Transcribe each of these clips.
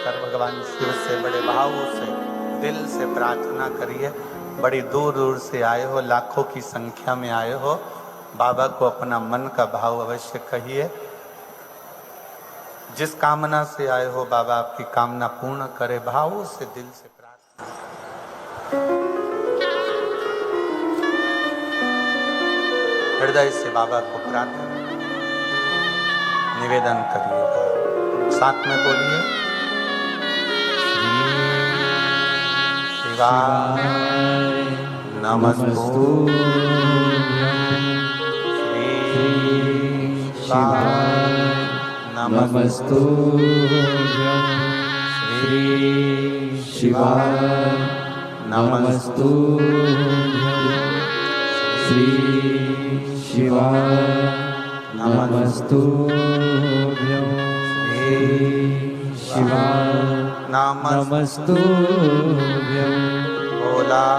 बैठकर भगवान शिव से बड़े भाव से दिल से प्रार्थना करिए। बड़ी दूर दूर से आए हो, लाखों की संख्या में आए हो, बाबा को अपना मन का भाव अवश्य कहिए। जिस कामना से आए हो बाबा आपकी कामना पूर्ण करे, भावों से दिल से प्रार्थना। हृदय से बाबा को प्रार्थना निवेदन करिएगा, साथ में बोलिए श्री शिवाय नमस्तुभ्यं, श्री शिवाय नमस्तुभ्यं, श्री शिवाय नमस्तुभ्यं, श्री शिवाय नमस्तुभ्यं, श्री शिवाय नमस्तुभ्यं। भोला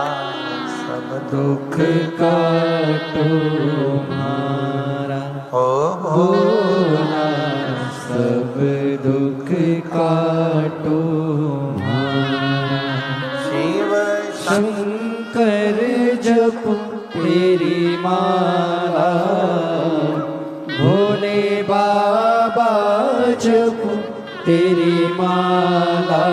सब दुख काटो हमारा, ओ भोला सब दुख काटो हमारा। शिव शंकर जप तेरी माला, भोले बाबा जप तेरी माला,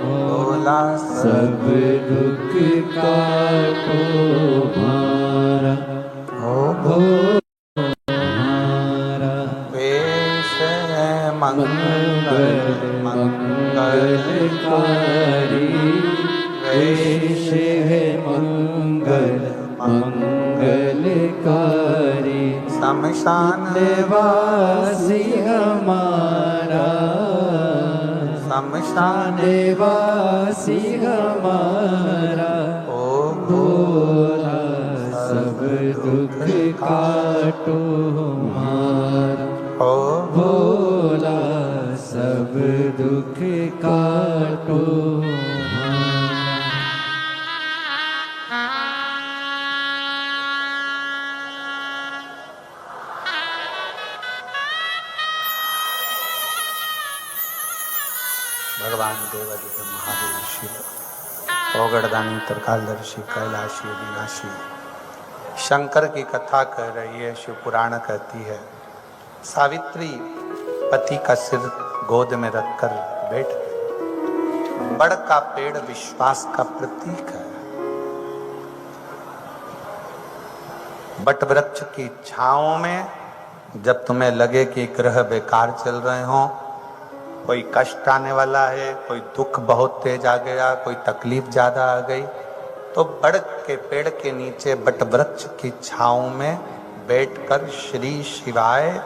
भोला सब दुख काटो हमारा, ओ भोला मंगल मंगलकारी, वेश है मंगल मंगलकारी। शमशान वासी हमारा, शमशान वासी हमारा, ओ भोला सब दुख काटो हमारा, ओ भोला सब दुख काटो हमारा। भगवान देवादित्य महादेव शिव ओगड़दानी त्रिकालदर्शी कैलाशी अविनाशी शंकर की कथा कह रही है। शिव पुराण कहती है सावित्री पति का सिर गोद में रखकर बैठ गई। बड़ का पेड़ विश्वास का प्रतीक है। बट वृक्ष की छांव में जब तुम्हें लगे कि ग्रह बेकार चल रहे हो, कोई कष्ट आने वाला है, कोई दुख बहुत तेज आ गया, कोई तकलीफ ज्यादा आ गई, तो बड़ के पेड़ के नीचे बट वृक्ष की छांव में बैठकर श्री शिवाय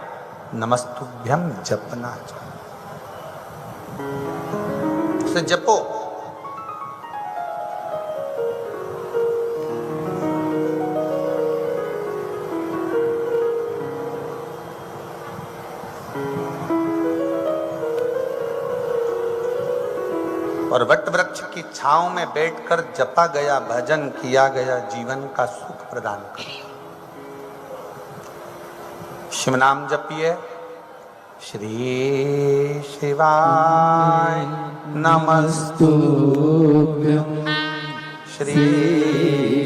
नमस्तुभ्यं जपना चाहिए। उसे जपो। और वट वृक्ष की छांव में बैठकर जपा गया भजन किया गया जीवन का सुख प्रदान कर। शिव नाम जपिए। श्री शिवाय नमस्तुभ्यं, श्री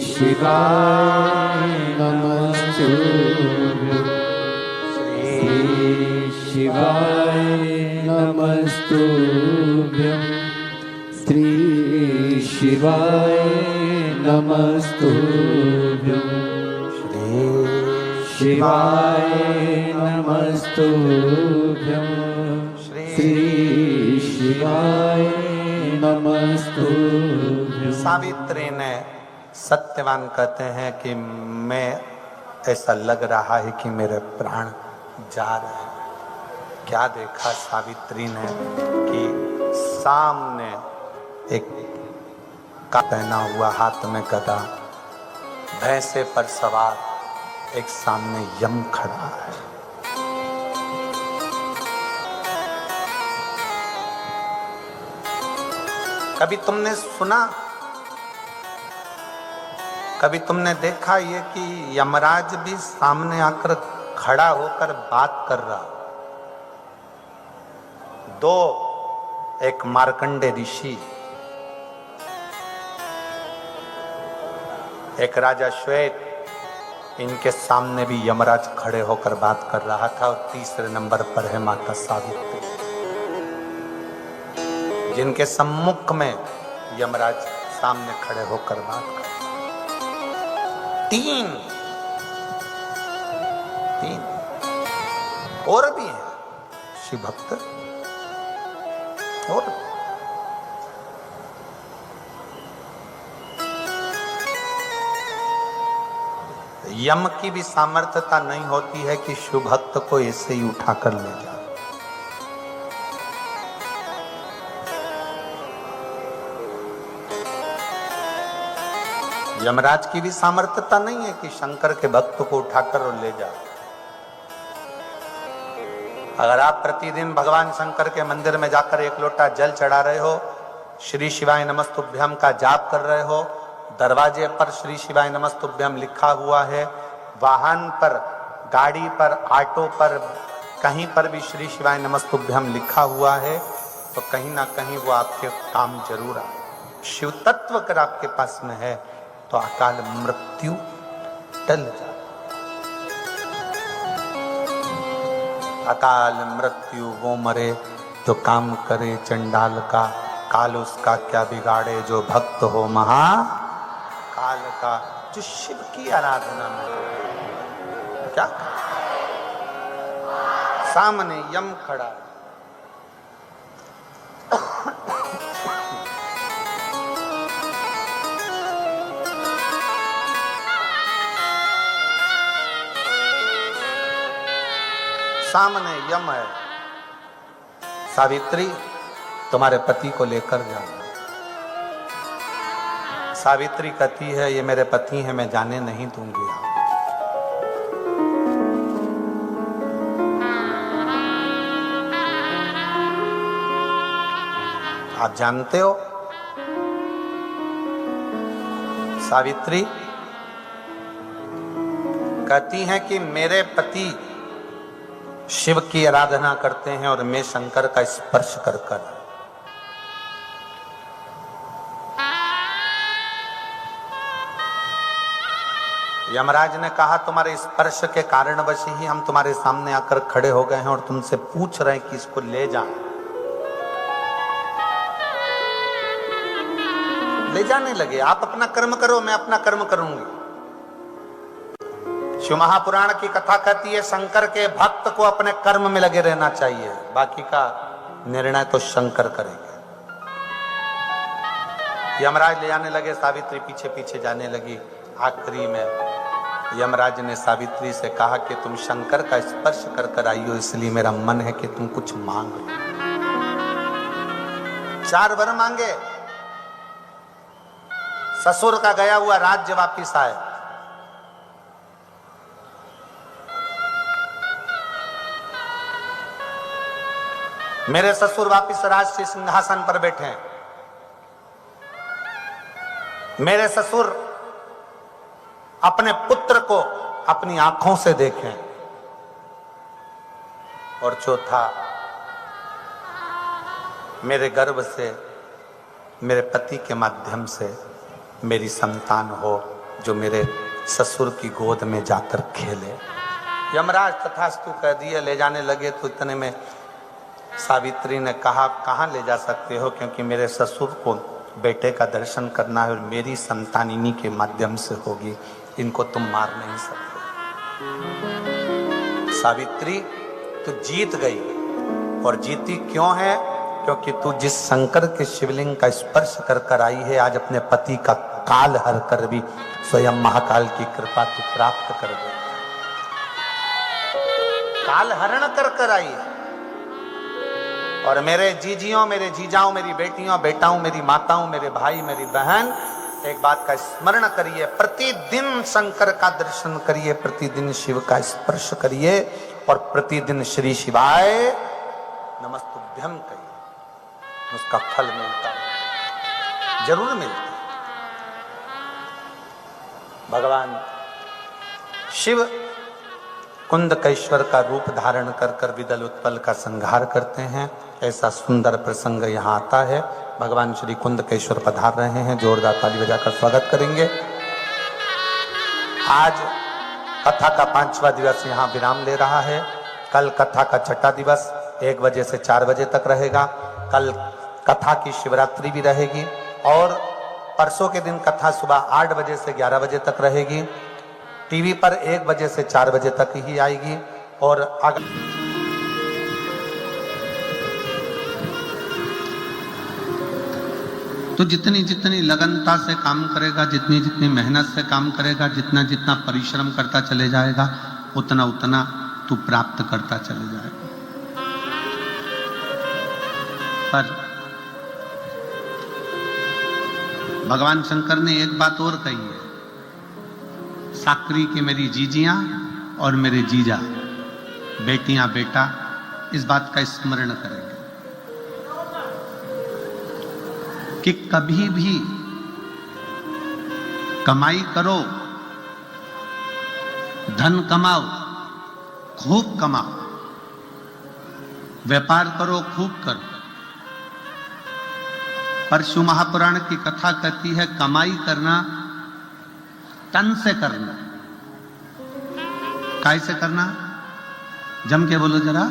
शिवाय नमस्तुभ्यं, श्री शिवाय नमस्तुभ्यं, श्री शिवाय नमस्तुभ्यं, श्री शिवाय नमस्तुभ्यं, श्री शिवाय नमस्तुभ्यं। सावित्री ने सत्यवान कहते हैं कि मैं ऐसा लग रहा है कि मेरे प्राण जा रहे हैं। क्या देखा सावित्री ने कि सामने एक का पहना हुआ हाथ में गदा, भैंसे पर सवार एक सामने यम खड़ा है। कभी तुमने सुना, कभी तुमने देखा ये कि यमराज भी सामने आकर खड़ा होकर बात कर रहा? दो एक मार्कंडे ऋषि, एक राजा श्वेत, इनके सामने भी यमराज खड़े होकर बात कर रहा था। और तीसरे नंबर पर है माता सावित्री, जिनके सम्मुख में यमराज सामने खड़े होकर बात कर। तीन और भी हैं शिव भक्त, और यम की भी सामर्थ्यता नहीं होती है कि शिव भक्त को ऐसे ही उठाकर ले जाए। यमराज की भी सामर्थ्यता नहीं है कि शंकर के भक्त को उठाकर और ले जाए। अगर आप प्रतिदिन भगवान शंकर के मंदिर में जाकर एक लोटा जल चढ़ा रहे हो, श्री शिवाय नमस्तुभ्यम का जाप कर रहे हो, दरवाजे पर श्री शिवाय नमस्तुभ्यम लिखा हुआ है, वाहन पर, गाड़ी पर, ऑटो पर, कहीं पर भी श्री शिवाय नमस्तुभ्यम लिखा हुआ है, तो कहीं ना कहीं वो आपके काम जरूर आए। शिव तत्व अगर आपके पास में है तो अकाल मृत्यु टल जाए। अकाल मृत्यु वो मरे तो काम करे चंडाल का, काल उसका क्या बिगाड़े जो भक्त हो महा काल का। जो शिव की आराधना में क्या सामने यम खड़ा है, सामने यम है। सावित्री तुम्हारे पति को लेकर जाओ। सावित्री कहती है ये मेरे पति हैं, मैं जाने नहीं दूंगी। आप जानते हो सावित्री कहती हैं कि मेरे पति शिव की आराधना करते हैं और मैं शंकर का स्पर्श कर कर। यमराज ने कहा तुम्हारे स्पर्श के कारणवश ही हम तुम्हारे सामने आकर खड़े हो गए हैं और तुमसे पूछ रहे हैं कि इसको ले जाएं। ले जाने लगे। आप अपना कर्म करो, मैं अपना कर्म करूंगी। शिव महापुराण की कथा कहती है शंकर के भक्त को अपने कर्म में लगे रहना चाहिए, बाकी का निर्णय तो शंकर करेंगे। यमराज ले जाने लगे, सावित्री पीछे पीछे जाने लगी। आखिरी में यमराज ने सावित्री से कहा कि तुम शंकर का स्पर्श कर कर आई हो, इसलिए मेरा मन है कि तुम कुछ मांग लो। 4 वर मांगे। ससुर का गया हुआ राज्य वापिस आए, मेरे ससुर वापिस राज सिंहासन पर बैठे हैं। मेरे ससुर अपने पुत्र को अपनी आंखों से देखें। और चौथा, मेरे गर्भ से मेरे पति के माध्यम से मेरी संतान हो जो मेरे ससुर की गोद में जाकर खेले। यमराज तथास्तु कह दिए। ले जाने लगे तो इतने में सावित्री ने कहा कहाँ ले जा सकते हो, क्योंकि मेरे ससुर को बेटे का दर्शन करना है और मेरी संतान इन्हीं के माध्यम से होगी, इनको तुम मार नहीं सकते। सावित्री तू जीत गई। और जीती क्यों है? क्योंकि तू जिस शंकर के शिवलिंग का स्पर्श कर कर आई है, आज अपने पति का काल हर कर भी स्वयं महाकाल की कृपा तू प्राप्त कर दे। काल हरण कर कर आई है। और मेरे जीजियों, मेरे जीजाओं, मेरी बेटियों, बेटाओं, मेरी माताओं, मेरे भाई, मेरी बहन, एक बात का स्मरण करिए, प्रतिदिन शंकर का दर्शन करिए, प्रतिदिन शिव का स्पर्श करिए और प्रतिदिन श्री शिवाय नमस्तुभ्यम करिए। उसका फल मिलता है, जरूर मिलता है। भगवान शिव कुंदकेश्वर का रूप धारण कर कर विदल उत्पल का संहार करते हैं ऐसा सुंदर प्रसंग यहाँ आता है। भगवान श्री कुंदकेश्वर पधार रहे हैं, जोरदार ताली बजाकर स्वागत करेंगे। आज कथा का 5वां दिवस यहाँ विराम ले रहा है। कल कथा का 6ठा दिवस 1 बजे से 4 बजे तक रहेगा। कल कथा की शिवरात्रि भी रहेगी और परसों के दिन कथा सुबह 8 बजे से 11 बजे तक रहेगी। टीवी पर 1 बजे से 4 बजे तक ही आएगी। और तो जितनी जितनी लगनता से काम करेगा, जितनी जितनी मेहनत से काम करेगा, जितना जितना परिश्रम करता चले जाएगा, उतना उतना तू प्राप्त करता चले जाएगा। पर भगवान शंकर ने एक बात और कही है, साकरी की मेरी जीजियां और मेरे जीजा, बेटियां बेटा, इस बात का स्मरण करेंगे कि कभी भी कमाई करो, धन कमाओ, खूब कमाओ, व्यापार करो, खूब करो, पर शिव महापुराण की कथा कहती है कमाई करना तन से करना। काय से करना? जम के बोलो जरा,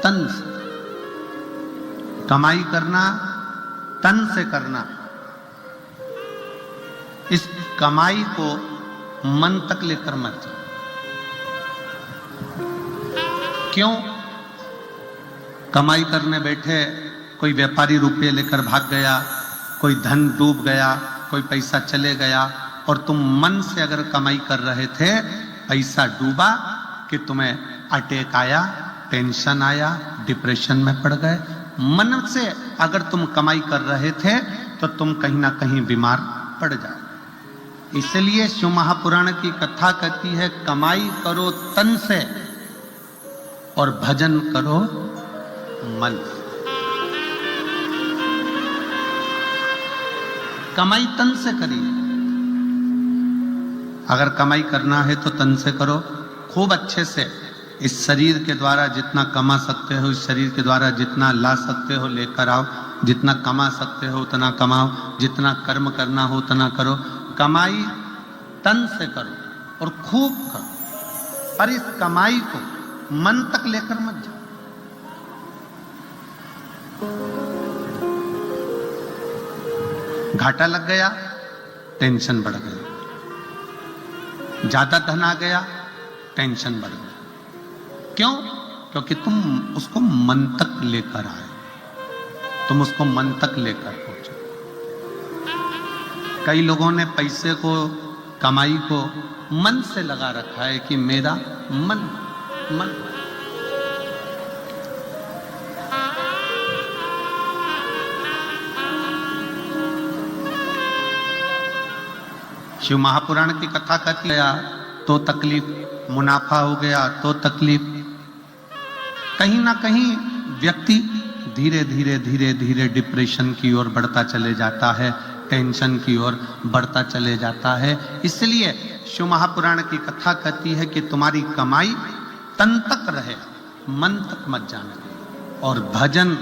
तन से। कमाई करना तन से करना। इस कमाई को मन तक लेकर मत जाओ। क्यों? कमाई करने बैठे कोई व्यापारी रुपये लेकर भाग गया, कोई धन डूब गया, कोई पैसा चले गया, और तुम मन से अगर कमाई कर रहे थे, पैसा डूबा कि तुम्हें अटैक आया, टेंशन आया, डिप्रेशन में पड़ गए। मन से अगर तुम कमाई कर रहे थे तो तुम कहीं ना कहीं बीमार पड़ जाओ। इसलिए शिव महापुराण की कथा कहती है कमाई करो तन से और भजन करो मन से। कमाई तन से करिए। अगर कमाई करना है तो तन से करो, खूब अच्छे से। इस शरीर के द्वारा जितना कमा सकते हो, इस शरीर के द्वारा जितना ला सकते हो लेकर आओ, जितना कमा सकते हो उतना कमाओ, जितना कर्म करना हो उतना करो। कमाई तन से करो और खूब करो, पर इस कमाई को मन तक लेकर मत जाओ। घाटा लग गया, टेंशन बढ़ गई। ज्यादा धन आ गया, टेंशन बढ़ गई। क्यों? क्योंकि तुम उसको मन तक लेकर आए, तुम उसको मन तक लेकर पहुंचे। कई लोगों ने पैसे को, कमाई को मन से लगा रखा है कि मेरा मन मन। शिव महापुराण की कथा कहती है तो तकलीफ, मुनाफा हो गया तो तकलीफ। कहीं ना कहीं व्यक्ति धीरे धीरे धीरे धीरे डिप्रेशन की ओर बढ़ता चले जाता है, टेंशन की ओर बढ़ता चले जाता है। इसलिए शिव महापुराण की कथा कहती है कि तुम्हारी कमाई तन तक रहे, मन तक मत जाने। और भजन,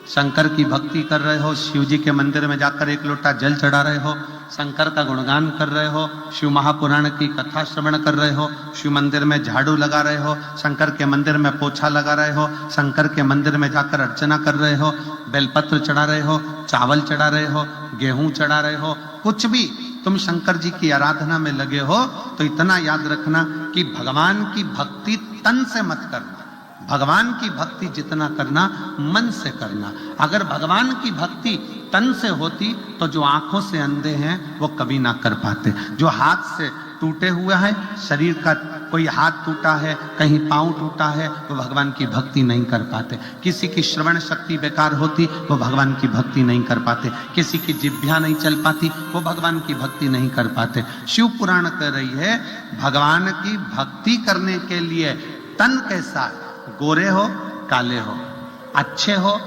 शंकर की भक्ति कर रहे हो, शिव जी के मंदिर में जाकर 1 लोटा जल चढ़ा रहे हो, शंकर का गुणगान कर रहे हो, शिव महापुराण की कथा श्रवण कर रहे हो, शिव मंदिर में झाड़ू लगा रहे हो, शंकर के मंदिर में पोछा लगा रहे हो, शंकर के मंदिर में जाकर अर्चना कर रहे हो, बेलपत्र चढ़ा रहे हो, चावल चढ़ा रहे हो, गेहूं चढ़ा रहे हो, कुछ भी तुम शंकर जी की आराधना में लगे हो, तो इतना याद रखना कि भगवान की भक्ति तन से मत करना। भगवान की भक्ति जितना करना मन से करना। अगर भगवान की भक्ति तन से होती तो जो आंखों से अंधे हैं वो कभी ना कर पाते, जो हाथ से टूटे हुए हैं, शरीर का कोई हाथ टूटा है, कहीं पांव टूटा है, वो भगवान की भक्ति नहीं कर पाते। किसी की श्रवण शक्ति बेकार होती, वो भगवान की भक्ति नहीं कर पाते। किसी की जिह्वा नहीं चल पाती, वो भगवान की भक्ति नहीं कर पाते। शिव पुराण कह रही है भगवान की भक्ति करने के लिए तन कैसा, गोरे हो काले हो, अच्छे हो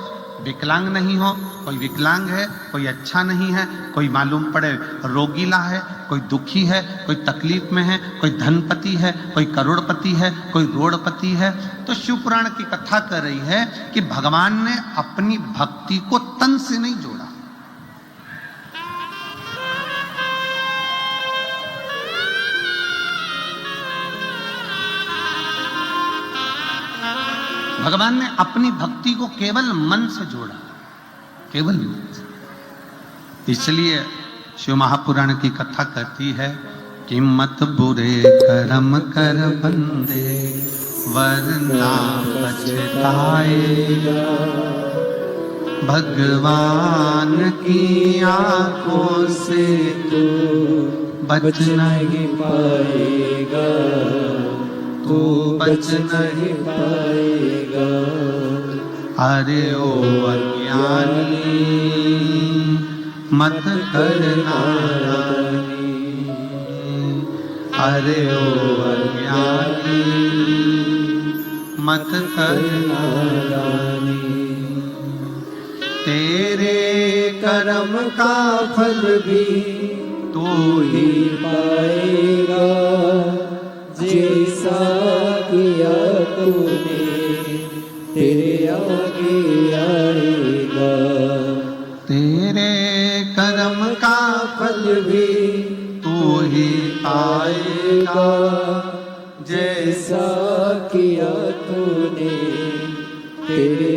विकलांग नहीं हो, कोई विकलांग है, कोई अच्छा नहीं है, कोई मालूम पड़े रोगीला है, कोई दुखी है, कोई तकलीफ में है, कोई धनपति है, कोई करोड़पति है, कोई रोड़पति है, तो शिव पुराण की कथा कर रही है कि भगवान ने अपनी भक्ति को तन से नहीं जोड़ा। भगवान ने अपनी भक्ति को केवल मन से जोड़ा, केवल मन से। इसलिए शिव महापुराण की कथा कहती है कि मत बुरे कर्म कर बंदे वरना पछताएगा, भगवान की आंखों से तू बच नहीं पाएगा, तू बच नहीं पाएगा। अरे ओ अज्ञानी मत करना, अरे ओ अज्ञानी मत करना, तेरे कर्म का फल भी तू ही पाएगा, जैसा किया तूने तेरे आगे आएगा, तेरे कर्म का फल भी तू ही पाएगा, जैसा किया तूने तेरे